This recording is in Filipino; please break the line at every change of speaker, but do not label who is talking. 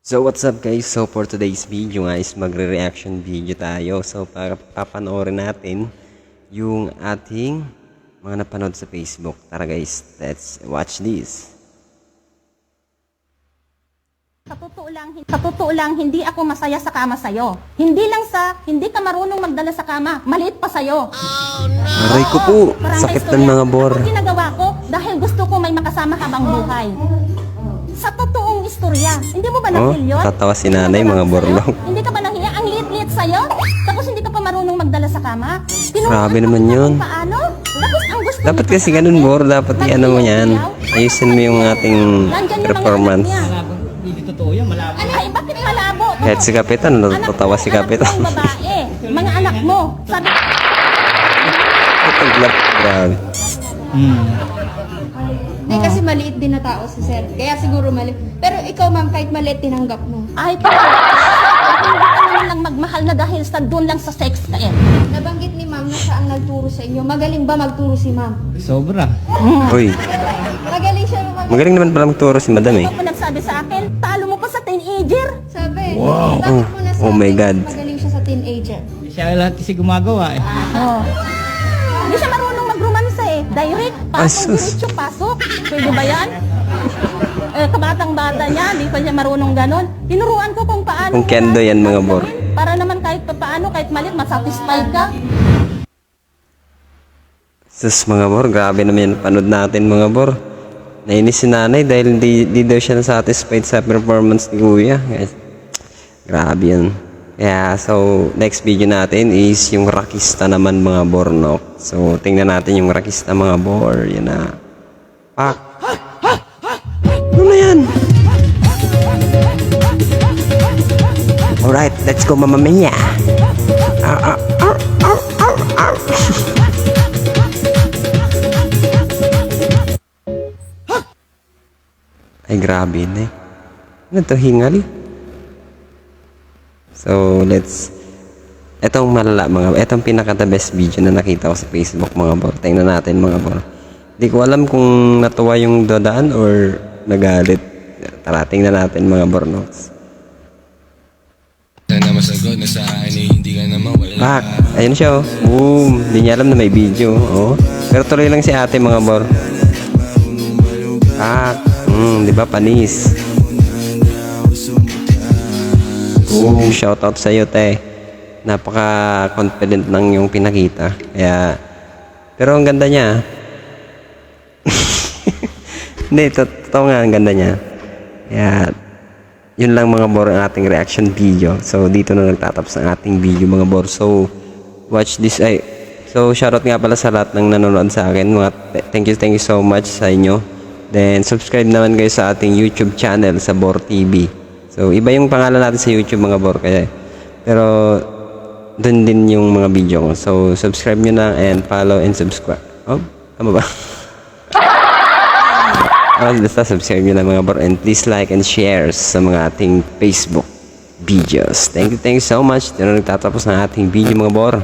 So what's up guys, so for today's video guys, magre-reaction video tayo. So para papanoorin natin yung ating mga napanood sa Facebook. Tara guys, let's watch this.
Sa totoo lang, hindi ako masaya sa kama sa'yo. Hindi lang sa, hindi ka marunong magdala sa kama, maliit pa sa'yo.
Aray ko po, sakit ng mga bor.
Ang ginagawa ko dahil gusto ko may makasama habang buhay. Sa totoong istorya, hindi mo ba na-feel yun?
Tatawa si nanay mga borlong.
Hindi ka ba nahiya? Ang liit-liit sa'yo? Tapos hindi ka pa marunong magdala sa kama?
Grabe naman yun.
Paano? Tapos ang gusto
Dapat kasi ganun bor, dapat i-ano mo yan. Ayusin mo yung ating performance.
Hindi totoo yan, malabo.
Ay, bakit malabo?
Kahit si Kapitan, natatawa si Kapitan.
Anak mo ang babae, mga anak mo. Sabi
Taglat, grabe.
Hindi kasi maliit din na tao si Sir. Kaya siguro maliit. Pero ikaw ma'am, kahit maliit tinanggap mo.
ay, hindi ka naman lang magmahal na dahil sa doon lang sa sex ka eh.
Nabanggit ni ma'am na siya ang nagturo sa inyo. Magaling ba magturo si ma'am?
Sobra.
Uy,
Magaling siya mag...
magaling naman pala magturo si madam eh.
Ako pa nagsabi sa akin, talo mo pa sa teenager.
Sabi,
Wow.
bakit mo nasabi
Oh my God.
magaling siya sa teenager?
Siya lahat kasi gumagawa eh.
Oh. Hindi siya marunong magromansa eh. Direct, pasok,
Asus.
diretso, pasok. Pwede ba yan? Kabatang-bata niya, hindi pa niya marunong ganon. Tinuruan ko kung paano.
Kung kendo yan mga bor.
Para naman kahit paano, kahit malit, masatisfied ka.
Sus mga bor, grabe naman yung panood natin mga bor. Nainis si nanay dahil di daw siya satisfied sa performance ni kuya. Guys, grabe yan. Kaya so next video natin is yung Rakista naman mga bor, no? So tingnan natin yung Rakista mga bor. Yan na. Pak! Ano na yan? Alright, let's go Mama Mia. Ay grabe na eh. Ano to, hingal? So etong malala mga, etong pinaka the best video na nakita ko sa Facebook mga bor. Tingnan natin mga bor. Hindi ko alam kung natuwa yung dodaan or nagalit. Tara, tingnan natin mga bornoks.
Sana masagot na sa akin eh, hindi ka na mawala.
Pak! Ayun siya oh. Boom! Hindi niya alam na may video. Oh. Pero tuloy lang si ate mga bor. Pak! Di ba panis? Boom! Shoutout sa iyo te. Napaka-confident lang yung pinakita. Kaya, pero ang ganda niya. Hindi, totoo nga ang ganda niya. Kaya, yun lang mga bor ang ating reaction video. So, dito na nagtatapos ang ating video mga bor. So, watch this. So, shoutout nga pala sa lahat ng nanonood sa akin. Thank you so much sa inyo. Then, subscribe naman kayo sa ating YouTube channel sa Bor TV. So, iba yung pangalan natin sa YouTube mga bor. Pero, dun din yung mga video ko. So, subscribe nyo na and follow and subscribe. Oh, tama ba? Basta subscribe nyo na mga bor. And please like and share sa mga ating Facebook videos. Thank you so much. Dito na nagtatapos ng ating video mga bor.